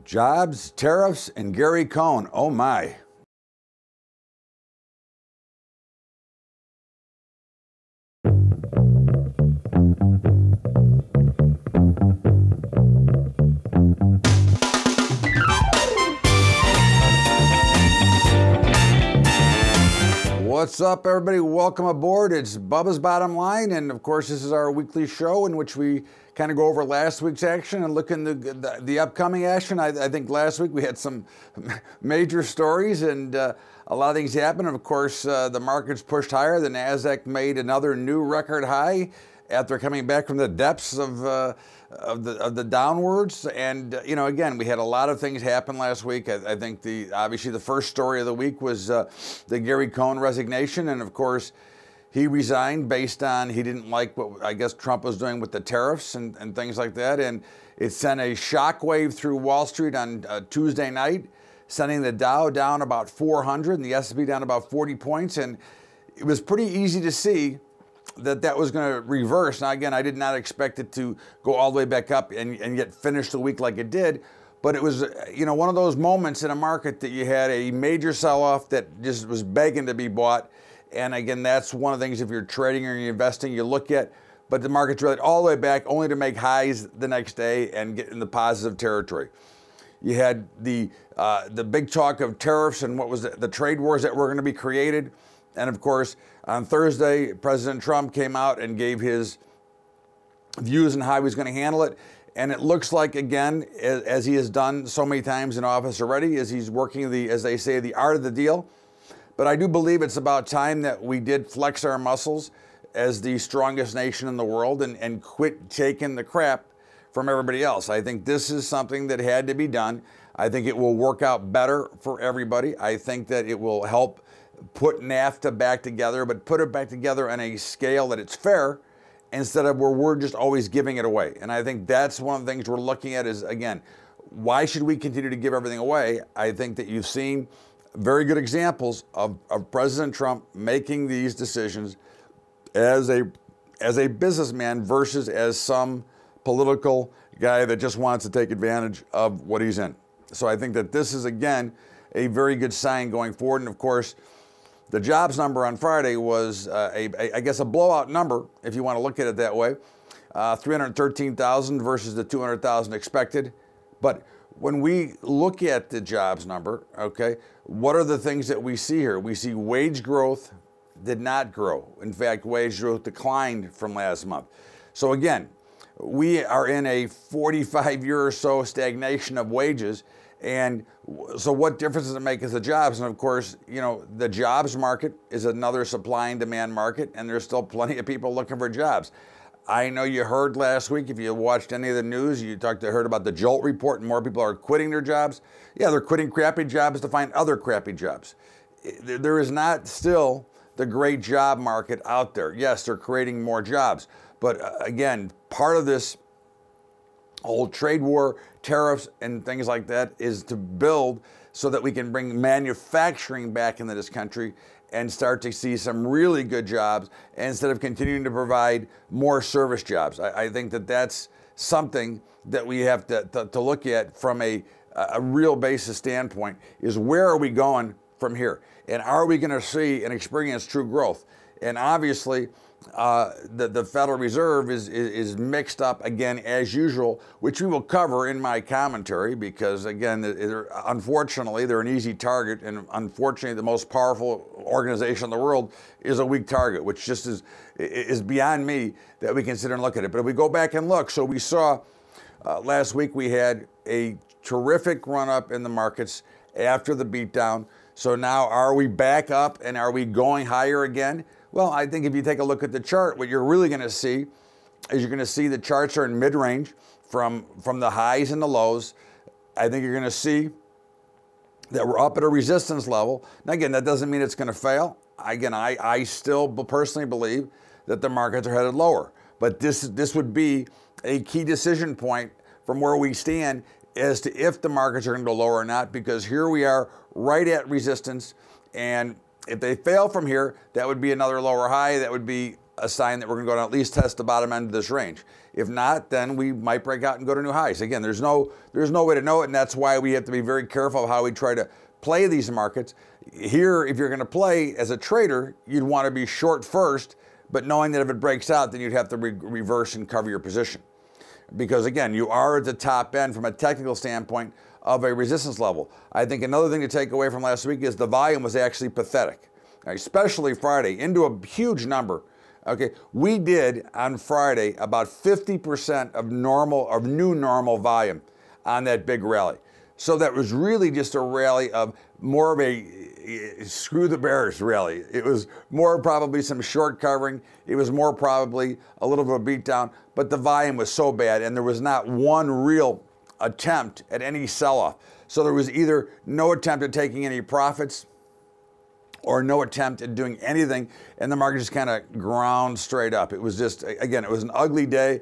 Jobs, tariffs, and Gary Cohn. Oh my. What's up, everybody? Welcome aboard. It's Bubba's Bottom Line, and of course, this is our weekly show in which we kind of go over last week's action and look into the upcoming action. I think last week we had some major stories and a lot of things happened. And of course, the markets pushed higher. The Nasdaq made another new record high after coming back from the depths of the downwards. And you know, again, we had a lot of things happen last week. I think obviously the first story of the week was the Gary Cohn resignation, and of course he resigned based on he didn't like what I guess Trump was doing with the tariffs and things like that, and it sent a shockwave through Wall Street on Tuesday night, sending the Dow down about 400 and the S&P down about 40 points, and it was pretty easy to see that was going to reverse. Now, again, I did not expect it to go all the way back up and yet finish the week like it did. But it was, you know, one of those moments in a market that you had a major sell-off that just was begging to be bought. And again, that's one of the things if you're trading or you're investing, you look at. But the market's really all the way back, only to make highs the next day and get in the positive territory. You had the big talk of tariffs and what was the trade wars that were going to be created. And of course, on Thursday, President Trump came out and gave his views on how he was going to handle it. And it looks like, again, as he has done so many times in office already, as he's working as they say, the art of the deal. But I do believe it's about time that we did flex our muscles as the strongest nation in the world and quit taking the crap from everybody else. I think this is something that had to be done. I think it will work out better for everybody. I think that it will help put NAFTA back together, but put it back together on a scale that it's fair instead of where we're just always giving it away. And I think that's one of the things we're looking at is, again, why should we continue to give everything away? I think that you've seen very good examples of President Trump making these decisions as a businessman versus as some political guy that just wants to take advantage of what he's in. So I think that this is, again, a very good sign going forward. And of course, the jobs number on Friday was, I guess, a blowout number, if you want to look at it that way. 313,000 versus the 200,000 expected. But when we look at the jobs number, okay, what are the things that we see here? We see wage growth did not grow. In fact, wage growth declined from last month. So again, we are in a 45-year or so stagnation of wages. And so what difference does it make as the jobs? And of course, you know, the jobs market is another supply and demand market, and there's still plenty of people looking for jobs. I know you heard last week, if you watched any of the news, you heard about the JOLT report and more people are quitting their jobs. Yeah, they're quitting crappy jobs to find other crappy jobs. There is not still the great job market out there. Yes, they're creating more jobs. But again, part of this whole trade war, tariffs, and things like that is to build so that we can bring manufacturing back into this country and start to see some really good jobs instead of continuing to provide more service jobs. I think that that's something that we have to look at from a real basis standpoint is where are we going from here? And are we going to see and experience true growth? And obviously, the Federal Reserve is mixed up again as usual, which we will cover in my commentary because again, unfortunately, they're an easy target, and unfortunately, the most powerful organization in the world is a weak target, which just is beyond me that we consider and look at it. But if we go back and look, so we saw last week we had a terrific run up in the markets after the beatdown. So now are we back up and are we going higher again? Well, I think if you take a look at the chart, what you're really going to see is you're going to see the charts are in mid-range from the highs and the lows. I think you're going to see that we're up at a resistance level. Now, again, that doesn't mean it's going to fail. Again, I still personally believe that the markets are headed lower. But this would be a key decision point from where we stand as to if the markets are going to go lower or not, because here we are right at resistance, and if they fail from here, that would be another lower high. That would be a sign that we're going to go down, at least test the bottom end of this range. If not, then we might break out and go to new highs. Again, there's no way to know it, and that's why we have to be very careful of how we try to play these markets. Here, if you're going to play as a trader, you'd want to be short first, but knowing that if it breaks out, then you'd have to reverse and cover your position. Because again, you are at the top end from a technical standpoint of a resistance level. I think another thing to take away from last week is the volume was actually pathetic, especially Friday, into a huge number. Okay, we did on Friday about 50% of new normal volume on that big rally. So that was really just a rally of more of a screw the bears rally. It was more probably some short covering. It was more probably a little bit of a beatdown, but the volume was so bad and there was not one real attempt at any sell-off. So there was either no attempt at taking any profits or no attempt at doing anything, and the market just kind of ground straight up. It was just, again, it was an ugly day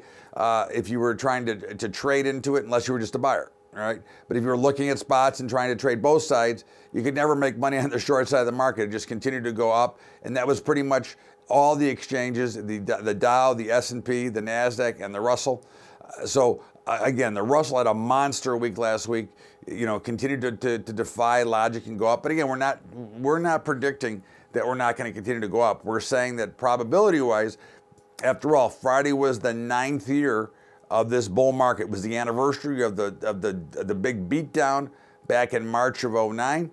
if you were trying to trade into it, unless you were just a buyer. Right? But if you're looking at spots and trying to trade both sides, you could never make money on the short side of the market. It just continued to go up, and that was pretty much all the exchanges, the Dow, the S&P, the NASDAQ, and the Russell. So again, the Russell had a monster week last week, continued to defy logic and go up. But again, we're not predicting that we're not going to continue to go up. We're saying that probability-wise, after all, Friday was the 9th year of this bull market. It was the anniversary of the big beatdown back in March of 09.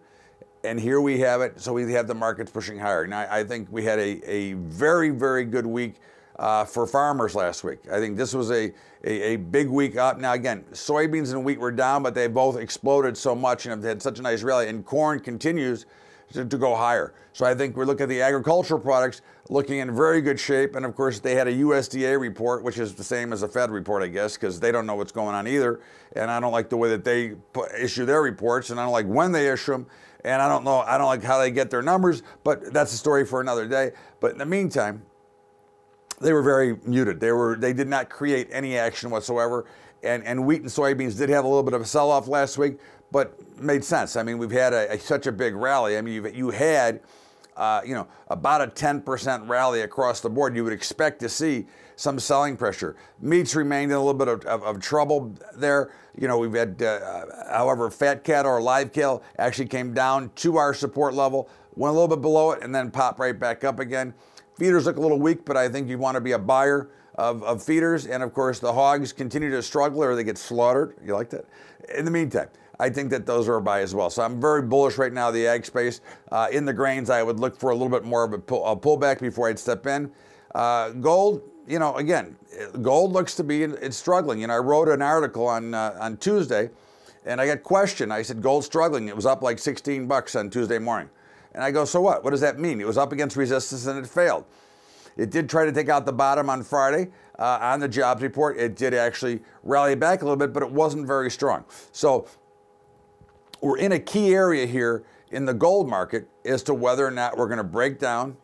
And here we have it. So we have the markets pushing higher. Now, I think we had a very, very good week for farmers last week. I think this was a big week up. Now, again, soybeans and wheat were down, but they both exploded so much and have had such a nice rally. And corn continues to go higher. So I think we're looking at the agricultural products looking in very good shape. And of course, they had a USDA report, which is the same as a Fed report, I guess, because they don't know what's going on either. And I don't like the way that they issue their reports, and I don't like when they issue them. And I don't like how they get their numbers, but that's a story for another day. But in the meantime, they were very muted. They did not create any action whatsoever. And wheat and soybeans did have a little bit of a sell-off last week, but made sense. I mean, we've had such a big rally. I mean, you had about a 10% rally across the board. You would expect to see some selling pressure. Meats remained in a little bit of trouble there. We've had, however, fat cattle or live cattle actually came down to our support level, went a little bit below it, and then popped right back up again. Feeders look a little weak, but I think you want to be a buyer of feeders. And of course, the hogs continue to struggle or they get slaughtered. You like that? In the meantime, I think that those are a buy as well. So I'm very bullish right now, the ag space. In the grains, I would look for a little bit more of a pullback before I'd step in. Gold, again, gold looks to be, it's struggling. I wrote an article on Tuesday, and I got questioned. I said, gold's struggling. It was up like 16 bucks on Tuesday morning. And I go, so what? What does that mean? It was up against resistance and it failed. It did try to take out the bottom on Friday on the jobs report. It did actually rally back a little bit, but it wasn't very strong. So we're in a key area here in the gold market as to whether or not we're going to break down,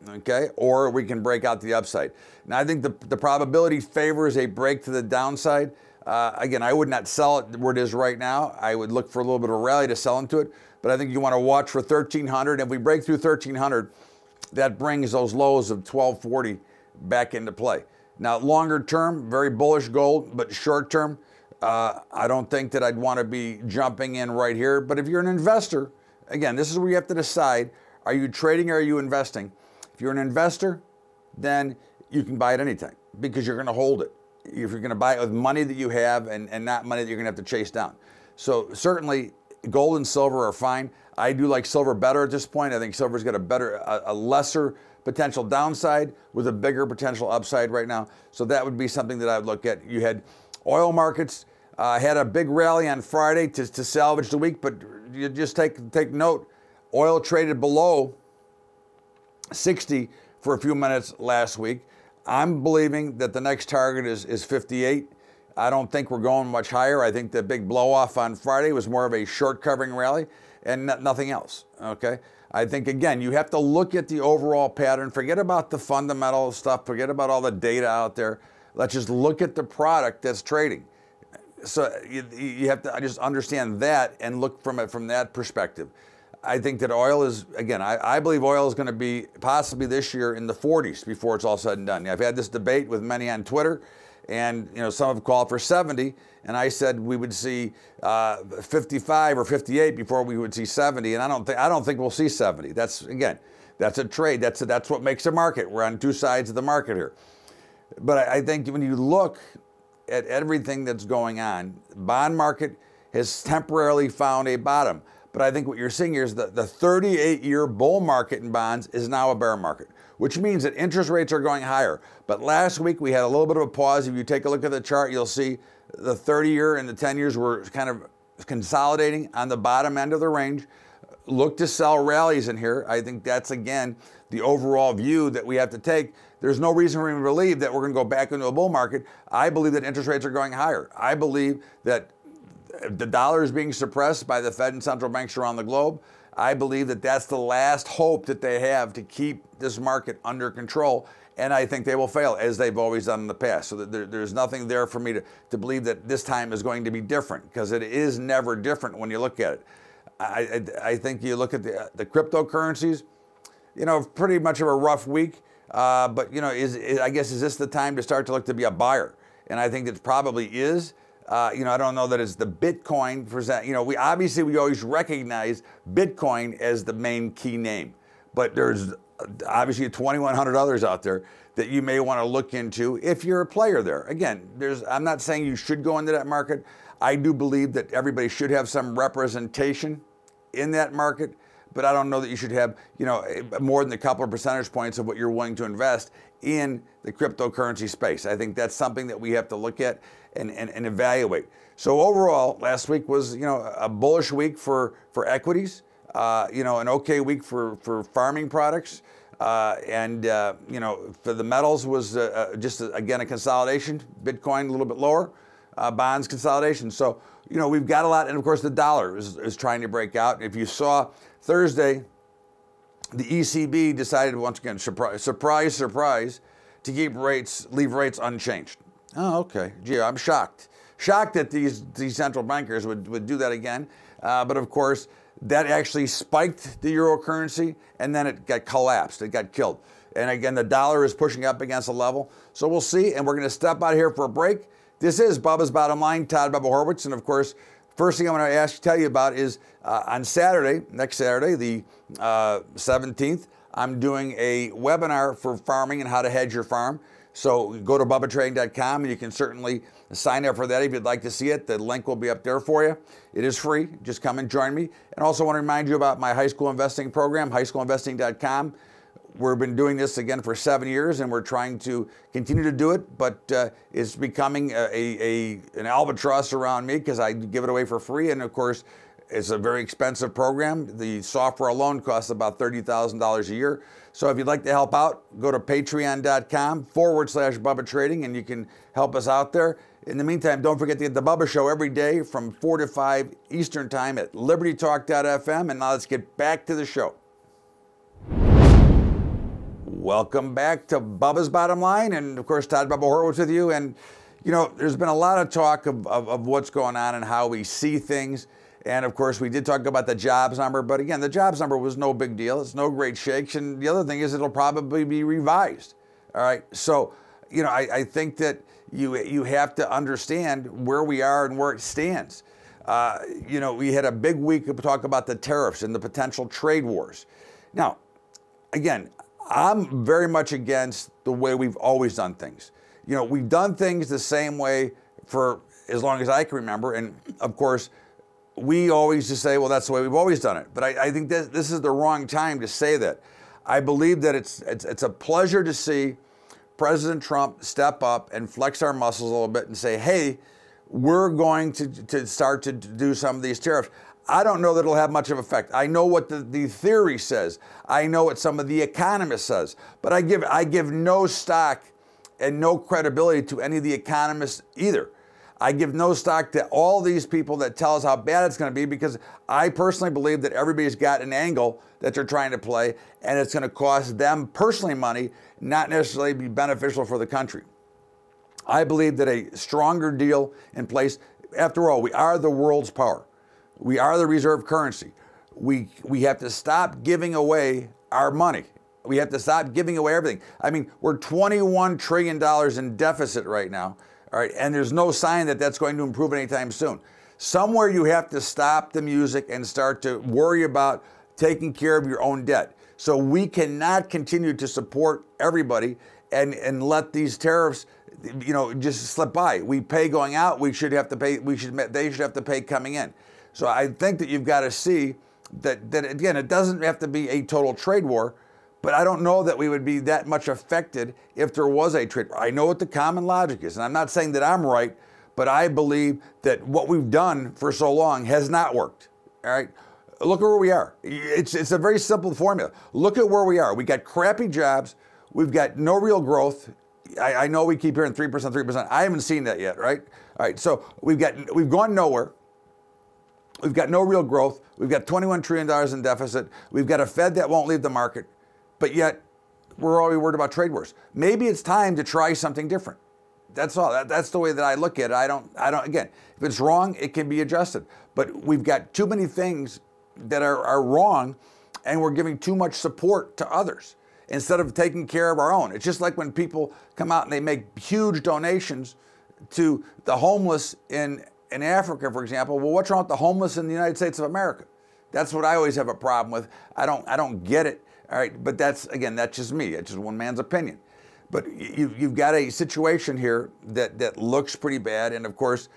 okay, or we can break out the upside. Now, I think the probability favors a break to the downside. Again, I would not sell it where it is right now. I would look for a little bit of a rally to sell into it, but I think you want to watch for 1,300. If we break through 1,300, that brings those lows of 1,240 back into play. Now, longer term, very bullish gold, but short term, I don't think that I'd want to be jumping in right here. But if you're an investor, again, this is where you have to decide, are you trading or are you investing? If you're an investor, then you can buy it anytime because you're going to hold it. If you're going to buy it with money that you have and not money that you're going to have to chase down. So certainly gold and silver are fine. I do like silver better at this point. I think silver's got a lesser potential downside with a bigger potential upside right now. So that would be something that I would look at. You had oil markets had a big rally on Friday to salvage the week, but you just take note, oil traded below 60 for a few minutes last week. I'm believing that the next target is 58. I don't think we're going much higher. I think the big blow off on Friday was more of a short covering rally and nothing else, okay? I think, again, you have to look at the overall pattern. Forget about the fundamental stuff. Forget about all the data out there. Let's just look at the product that's trading. So you have to just understand that and look from it from that perspective. I think that oil is, again, I believe oil is going to be possibly this year in the 40s before it's all said and done. I've had this debate with many on Twitter, and some have called for 70, and I said we would see 55 or 58 before we would see 70, and I don't think we'll see 70. That's a trade. That's what makes a market. We're on two sides of the market here. But I think when you look at everything that's going on, bond market has temporarily found a bottom. But I think what you're seeing here is the 38-year bull market in bonds is now a bear market, which means that interest rates are going higher. But last week we had a little bit of a pause. If you take a look at the chart, you'll see the 30-year and the 10 years were kind of consolidating on the bottom end of the range. Look to sell rallies in here. I think that's, again, the overall view that we have to take. There's no reason for me to believe that we're going to go back into a bull market. I believe that interest rates are going higher. I believe that the dollar is being suppressed by the Fed and central banks around the globe. I believe that that's the last hope that they have to keep this market under control. And I think they will fail, as they've always done in the past. So there's nothing there for me to believe that this time is going to be different, because it is never different when you look at it. I think you look at the cryptocurrencies, pretty much of a rough week. But, I guess, is this the time to start to look to be a buyer? And I think it probably is. I don't know that it's the Bitcoin present. We always recognize Bitcoin as the main key name, but there's obviously 2,100 others out there that you may want to look into if you're a player there. Again, I'm not saying you should go into that market. I do believe that everybody should have some representation in that market, but I don't know that you should have, more than a couple of percentage points of what you're willing to invest in the cryptocurrency space. I think that's something that we have to look at and evaluate. So overall, last week was, a bullish week for equities, an okay week for farming products. And for the metals was again, a consolidation. Bitcoin a little bit lower, bonds consolidation. So, we've got a lot. And of course, the dollar is trying to break out. If you saw Thursday, the ECB decided, once again, surprise, to leave rates unchanged. Oh, okay. Gee, I'm shocked. Shocked that these central bankers would do that again. But of course, that actually spiked the euro currency, and then it got collapsed. It got killed. And again, the dollar is pushing up against a level. So we'll see, and we're going to step out here for a break. This is Bubba's Bottom Line, Todd Bubba Horwitz, and of course, first thing I'm going to tell you about is on Saturday, next Saturday, the 17th, I'm doing a webinar for farming and how to hedge your farm. So go to BUBBATrading.com and you can certainly sign up for that if you'd like to see it. The link will be up there for you. It is free. Just come and join me. And also want to remind you about my high school investing program, highschoolinvesting.com. We've been doing this again for 7 years, and we're trying to continue to do it, but it's becoming an albatross around me because I give it away for free. And of course, it's a very expensive program. The software alone costs about $30,000 a year. So if you'd like to help out, go to patreon.com/Bubba Trading, and you can help us out there. In the meantime, don't forget to get the Bubba Show every day from 4 to 5 Eastern Time at libertytalk.fm. And now let's get back to the show. Welcome back to Bubba's Bottom Line, and of course, Todd Bubba Horwitz with you. And there's been a lot of talk of what's going on and how we see things. And of course, we did talk about the jobs number, but again, the jobs number was no big deal. It's no great shakes. And the other thing is it'll probably be revised. All right. So, I think that you have to understand where we are and where it stands. We had a big week of talk about the tariffs and the potential trade wars. Now, again, I'm very much against the way we've always done things. We've done things the same way for as long as I can remember. And of course, we always just say, well, that's the way we've always done it. But I think this is the wrong time to say that. I believe that it's a pleasure to see President Trump step up and flex our muscles a little bit and say, hey, we're going to start to do some of these tariffs. I don't know that it'll have much of an effect. I know what the theory says. I know what some of the economists says. But I give no stock and no credibility to any of the economists either. I give no stock to all these people that tell us how bad it's going to be, because I personally believe that everybody's got an angle that they're trying to play, and it's going to cost them personally money, not necessarily be beneficial for the country. I believe that a stronger deal in place, after all, we are the world's power. We are the reserve currency. we have to stop giving away our money. We have to stop giving away everything. I mean, we're $21 trillion in deficit right now, all right, and there's no sign that that's going to improve anytime soon. Somewhere you have to stop the music and start to worry about taking care of your own debt. So we cannot continue to support everybody and let these tariffs, you know, just slip by. We pay going out, they should have to pay coming in. So I think that you've got to see that again, it doesn't have to be a total trade war, but I don't know that we would be that much affected if there was a trade war. I know what the common logic is, and I'm not saying that I'm right, but I believe that what we've done for so long has not worked, all right? Look at where we are. It's a very simple formula. Look at where we are. We got crappy jobs. We've got no real growth. I know we keep hearing 3%, 3%. I haven't seen that yet, right? All right, so we've gone nowhere. We've got no real growth. We've got $21 trillion in deficit. We've got a Fed that won't leave the market, but yet we're already worried about trade wars. Maybe it's time to try something different. That's all. That's the way that I look at it. I don't, again, if it's wrong, it can be adjusted. But we've got too many things that are wrong, and we're giving too much support to others instead of taking care of our own. It's just like when people come out and they make huge donations to the homeless in Africa, for example. Well, what's wrong with the homeless in the United States of America? That's what I always have a problem with. I don't get it. All right, but that's just me. It's just one man's opinion. But you've got a situation here that looks pretty bad, and of course,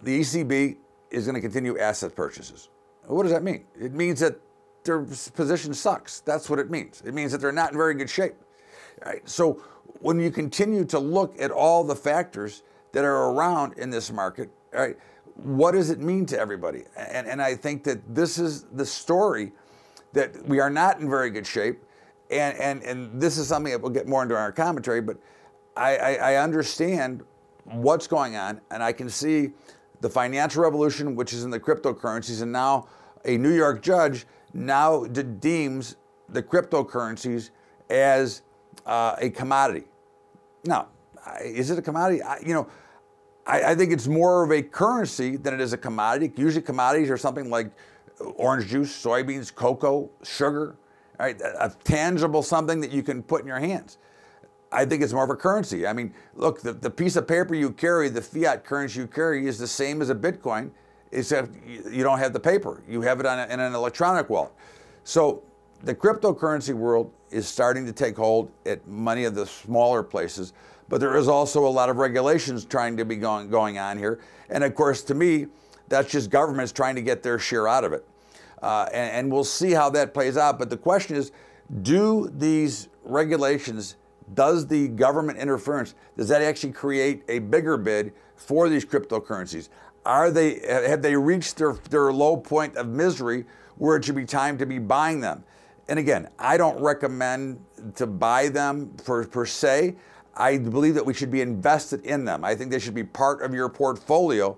the ECB is going to continue asset purchases. What does that mean? It means that their position sucks. That's what it means. It means that they're not in very good shape. All right, so when you continue to look at all the factors that are around in this market, all right, what does it mean to everybody? And I think that this is the story, that we are not in very good shape. And this is something that we'll get more into our commentary, but I understand what's going on, and I can see the financial revolution, which is in the cryptocurrencies, and now a New York judge now deems the cryptocurrencies as a commodity. Now, is it a commodity? I think it's more of a currency than it is a commodity. Usually commodities are something like orange juice, soybeans, cocoa, sugar, right? A tangible something that you can put in your hands. I think it's more of a currency. I mean, look, the piece of paper you carry, the fiat currency you carry, is the same as a Bitcoin, except you don't have the paper. You have it in an electronic wallet. So the cryptocurrency world is starting to take hold at many of the smaller places, but there is also a lot of regulations trying to be going on here. And of course, to me, that's just governments trying to get their share out of it. And we'll see how that plays out. But the question is, do these regulations, does the government interference, does that actually create a bigger bid for these cryptocurrencies? Have they reached their low point of misery where it should be time to be buying them? And again, I don't recommend to buy them per se. I believe that we should be invested in them. I think they should be part of your portfolio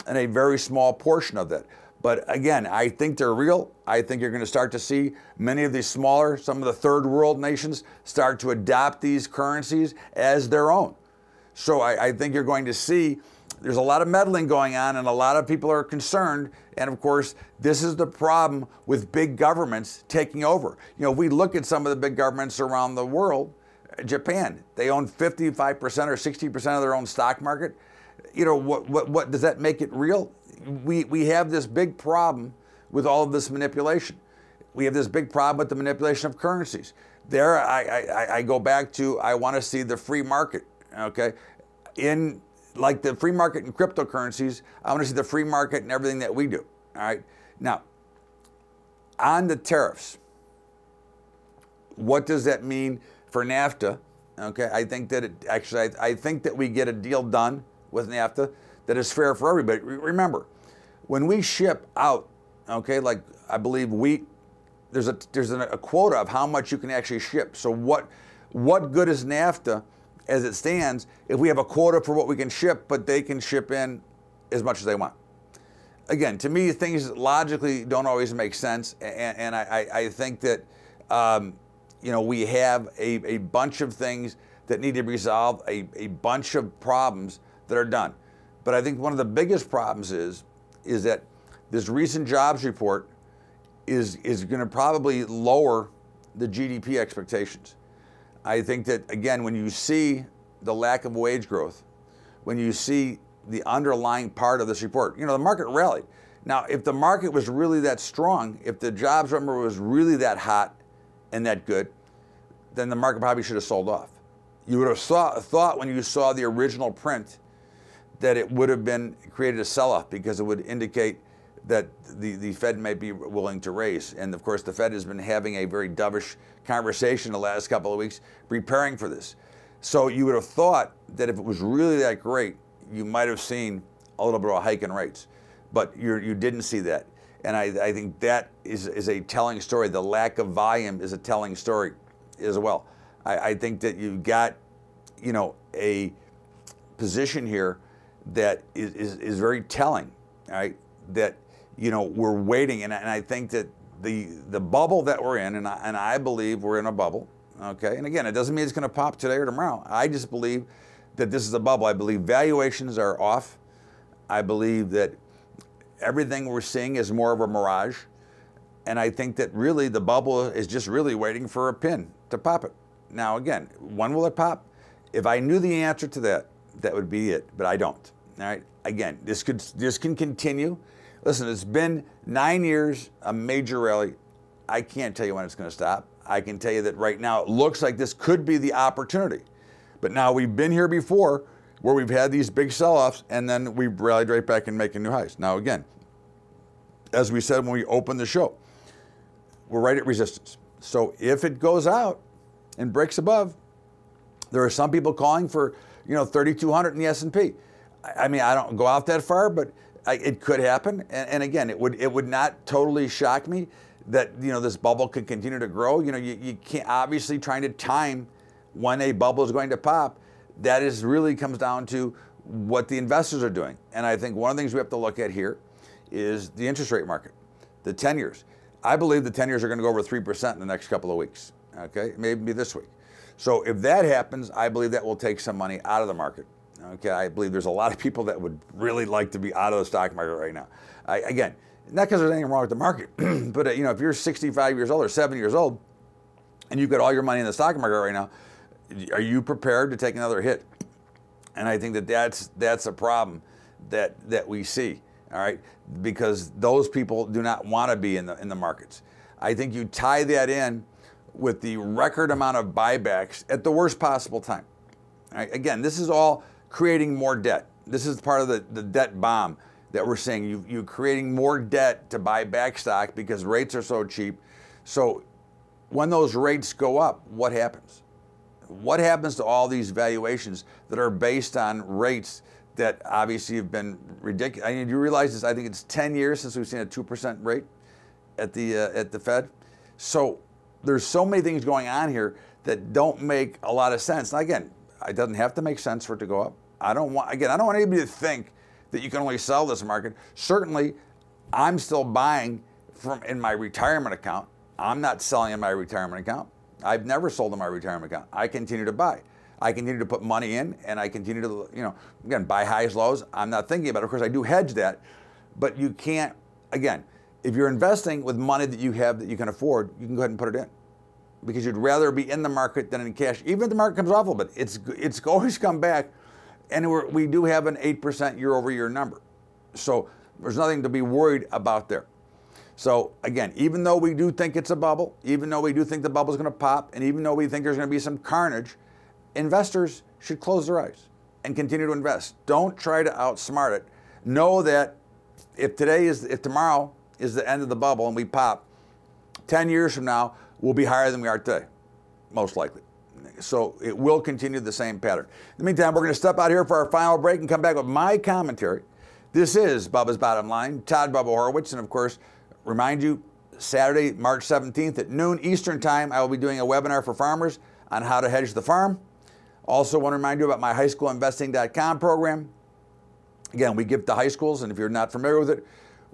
and a very small portion of that. But again, I think they're real. I think you're going to start to see many of these smaller, some of the third world nations start to adopt these currencies as their own. So I think you're going to see there's a lot of meddling going on, and a lot of people are concerned. And of course, this is the problem with big governments taking over. You know, we look at some of the big governments around the world. Japan, they own 55% or 60% of their own stock market. You know, what does that make it real? We have this big problem with all of this manipulation. We have this big problem with the manipulation of currencies. There, I go back to, I want to see the free market, okay? In like the free market in cryptocurrencies, I want to see the free market in everything that we do, all right? Now, on the tariffs, what does that mean for NAFTA? Okay, I think that I think that we get a deal done with NAFTA that is fair for everybody. Remember, when we ship out, okay, like I believe wheat, there's a quota of how much you can actually ship. So what good is NAFTA as it stands if we have a quota for what we can ship, but they can ship in as much as they want? Again, to me, things logically don't always make sense, and I think that you know, we have a bunch of things that need to be resolved, a bunch of problems that are done. But I think one of the biggest problems is that this recent jobs report is going to probably lower the GDP expectations. I think that, again, when you see the lack of wage growth, when you see the underlying part of this report, the market rallied. Now, if the market was really that strong, if the jobs number was really that hot and that good, then the market probably should have sold off. You would have thought when you saw the original print that it would have been created a sell-off, because it would indicate that the Fed might be willing to raise. And of course, the Fed has been having a very dovish conversation the last couple of weeks preparing for this. So you would have thought that if it was really that great, you might have seen a little bit of a hike in rates. But you didn't see that. And I think that is a telling story. The lack of volume is a telling story as well. I think that you've got, a position here that is very telling, right? That, we're waiting, and I think that the bubble that we're in, and I believe we're in a bubble, okay? And again, it doesn't mean it's going to pop today or tomorrow. I just believe that this is a bubble. I believe valuations are off. I believe that everything we're seeing is more of a mirage. And I think that really the bubble is just really waiting for a pin to pop it. Now, again, when will it pop? If I knew the answer to that, that would be it, but I don't. All right. Again, this can continue. Listen, it's been 9 years, a major rally. I can't tell you when it's going to stop. I can tell you that right now it looks like this could be the opportunity. But now we've been here before where we've had these big sell-offs and then we've rallied right back and making new highs. Now, again, as we said when we opened the show, we're right at resistance. So if it goes out and breaks above, there are some people calling for 3,200 in the S&P. I mean, I don't go out that far, but it could happen. And again, it would not totally shock me that this bubble could continue to grow. You can't, obviously trying to time when a bubble is going to pop. That is really comes down to what the investors are doing. And I think one of the things we have to look at here is the interest rate market, the 10 years. I believe the 10 years are going to go over 3% in the next couple of weeks. Okay, maybe this week. So if that happens, I believe that will take some money out of the market. Okay, I believe there's a lot of people that would really like to be out of the stock market right now. Again, not because there's anything wrong with the market, but if you're 65 years old or 70 years old and you've got all your money in the stock market right now, are you prepared to take another hit? And I think that that's a problem that we see. All right, because those people do not want to be in the markets. I think you tie that in with the record amount of buybacks at the worst possible time. All right? Again, this is all creating more debt. This is part of the debt bomb that we're seeing. You're creating more debt to buy back stock because rates are so cheap. So when those rates go up, what happens? What happens to all these valuations that are based on rates that obviously have been ridiculous? I mean, you realize this? I think it's 10 years since we've seen a 2% rate at the Fed. So there's so many things going on here that don't make a lot of sense. Now, again, it doesn't have to make sense for it to go up. I don't want anybody to think that you can only sell this market. Certainly, I'm still buying in my retirement account. I'm not selling in my retirement account. I've never sold in my retirement account. I continue to buy. I continue to put money in, and I continue to, again, buy highs, lows. I'm not thinking about it. Of course, I do hedge that, but you can't, again, if you're investing with money that you have that you can afford, you can go ahead and put it in, because you'd rather be in the market than in cash. Even if the market comes off a little bit, it's always come back, and we do have an 8% year-over-year number. So there's nothing to be worried about there. So again, even though we do think it's a bubble, even though we do think the bubble's going to pop, and even though we think there's going to be some carnage, investors should close their eyes and continue to invest. Don't try to outsmart it. Know that if tomorrow is the end of the bubble and we pop, 10 years from now, we'll be higher than we are today, most likely. So it will continue the same pattern. In the meantime, we're going to step out here for our final break and come back with my commentary. This is Bubba's Bottom Line, Todd Bubba Horwitz, and of course, remind you, Saturday, March 17th at noon Eastern Time, I will be doing a webinar for farmers on how to hedge the farm. Also want to remind you about my highschoolinvesting.com program. Again, we give to high schools, and if you're not familiar with it,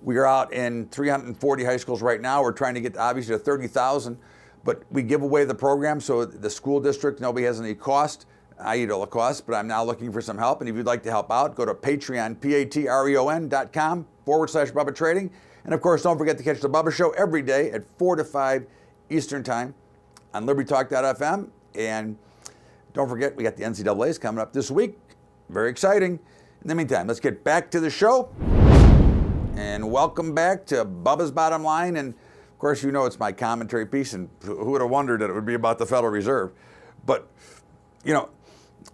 we are out in 340 high schools right now. We're trying to get obviously to 30,000, but we give away the program so the school district, nobody has any cost. I eat all the costs, but I'm now looking for some help. And if you'd like to help out, go to Patreon, patreon.com/Bubba Trading. And of course, don't forget to catch the Bubba Show every day at 4 to 5 Eastern Time on LibertyTalk.fm. And don't forget, we got the NCAA's coming up this week. Very exciting. In the meantime, let's get back to the show. And welcome back to Bubba's Bottom Line. And of course, you know it's my commentary piece, and who would have wondered that it would be about the Federal Reserve? But, you know,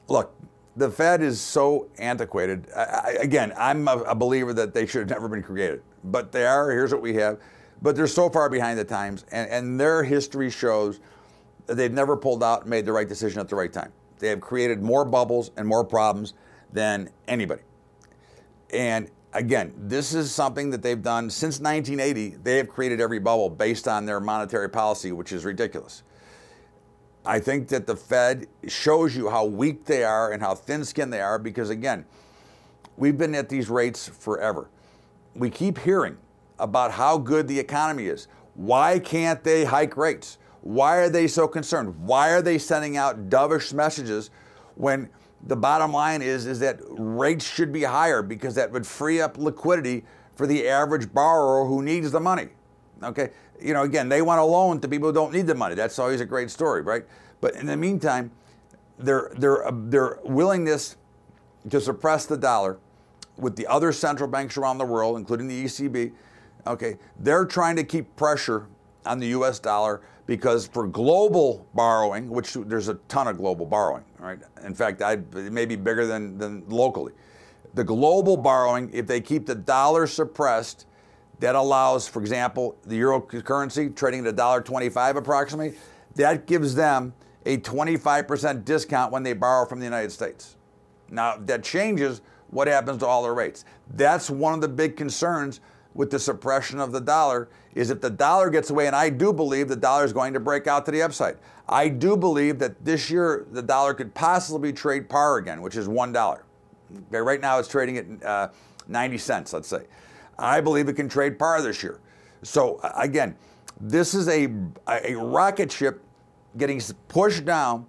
look, the Fed is so antiquated. Again, I'm a believer that they should have never been created, but they are. Here's what we have. But they're so far behind the times, and their history shows that they've never pulled out and made the right decision at the right time. They have created more bubbles and more problems than anybody. And again, this is something that they've done since 1980. They have created every bubble based on their monetary policy, which is ridiculous. I think that the Fed shows you how weak they are and how thin-skinned they are because, again, we've been at these rates forever. We keep hearing about how good the economy is. Why can't they hike rates? Why are they so concerned? Why are they sending out dovish messages when the bottom line is that rates should be higher because that would free up liquidity for the average borrower who needs the money? Okay, you know, again, they want a loan to people who don't need the money. That's always a great story, right? But in the meantime, their willingness to suppress the dollar with the other central banks around the world, including the ECB, okay, they're trying to keep pressure on the U.S. dollar because for global borrowing, which there's a ton of global borrowing, right? In fact, it may be bigger than locally. The global borrowing, if they keep the dollar suppressed, that allows, for example, the euro currency trading at $1.25 approximately, that gives them a 25% discount when they borrow from the United States. Now, that changes what happens to all their rates. That's one of the big concerns with the suppression of the dollar, is if the dollar gets away, and I do believe the dollar is going to break out to the upside. I do believe that this year the dollar could possibly trade par again, which is $1. Okay, right now it's trading at 90 cents, let's say. I believe it can trade par this year. So again, this is a rocket ship getting pushed down.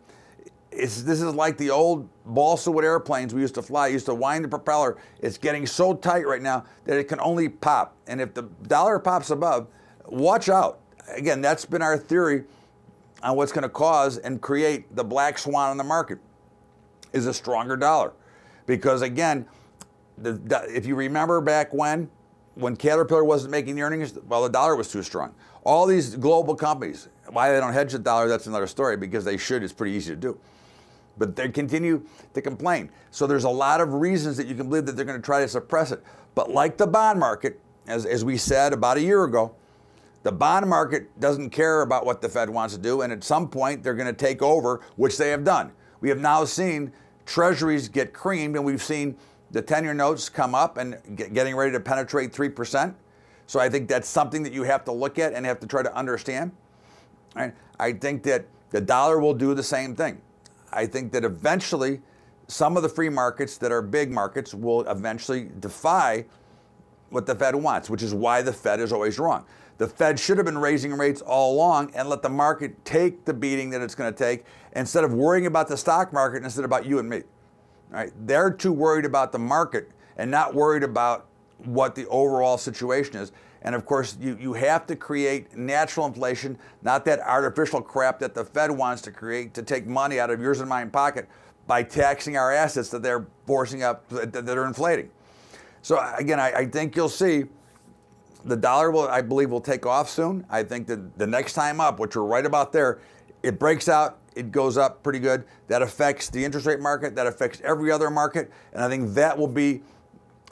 This is like the old balsa wood airplanes we used to fly, used to wind the propeller. It's getting so tight right now that it can only pop. And if the dollar pops above, watch out. Again, that's been our theory on what's going to cause and create the black swan in the market, is a stronger dollar. Because again, if you remember back when Caterpillar wasn't making the earnings, well, the dollar was too strong. All these global companies, why they don't hedge the dollar, that's another story, because they should. It's pretty easy to do. But they continue to complain. So there's a lot of reasons that you can believe that they're going to try to suppress it. But like the bond market, as we said about a year ago, the bond market doesn't care about what the Fed wants to do, and at some point they're going to take over, which they have done. We have now seen treasuries get creamed, and we've seen the 10-year notes come up and getting ready to penetrate 3%. So I think that's something that you have to look at and have to try to understand. Right? I think that the dollar will do the same thing. I think that eventually some of the free markets that are big markets will eventually defy what the Fed wants, which is why the Fed is always wrong. The Fed should have been raising rates all along and let the market take the beating that it's going to take instead of worrying about the stock market instead of about you and me. Right? They're too worried about the market and not worried about what the overall situation is. And of course, you have to create natural inflation, not that artificial crap that the Fed wants to create to take money out of yours and mine pocket by taxing our assets that they're forcing up, that are inflating. So again, I think you'll see the dollar will, I believe, will take off soon. I think that the next time up, which we're right about there, it breaks out, it goes up pretty good. That affects the interest rate market, that affects every other market, and I think that will be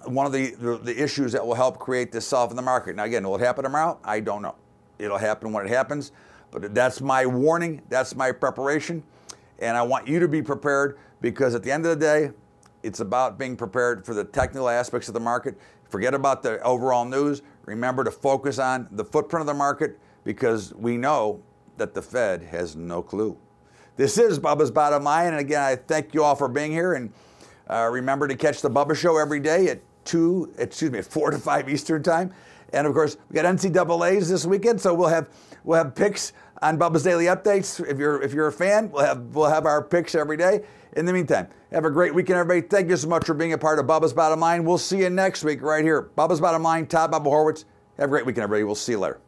one of the issues that will help create this self in the market. Now again, will it happen tomorrow? I don't know. It'll happen when it happens, but that's my warning, that's my preparation, and I want you to be prepared because at the end of the day, it's about being prepared for the technical aspects of the market. Forget about the overall news. Remember to focus on the footprint of the market because we know that the Fed has no clue. This is Bubba's Bottom Line, and again, I thank you all for being here, and remember to catch the Bubba Show every day at 4 to 5 Eastern Time. And of course, we got NCAAs this weekend, so we'll have picks on Bubba's Daily Updates. If you're a fan, we'll have our picks every day. In the meantime, have a great weekend, everybody. Thank you so much for being a part of Bubba's Bottom Line. We'll see you next week right here. Bubba's Bottom Line, Todd, Bubba Horwitz. Have a great weekend, everybody. We'll see you later.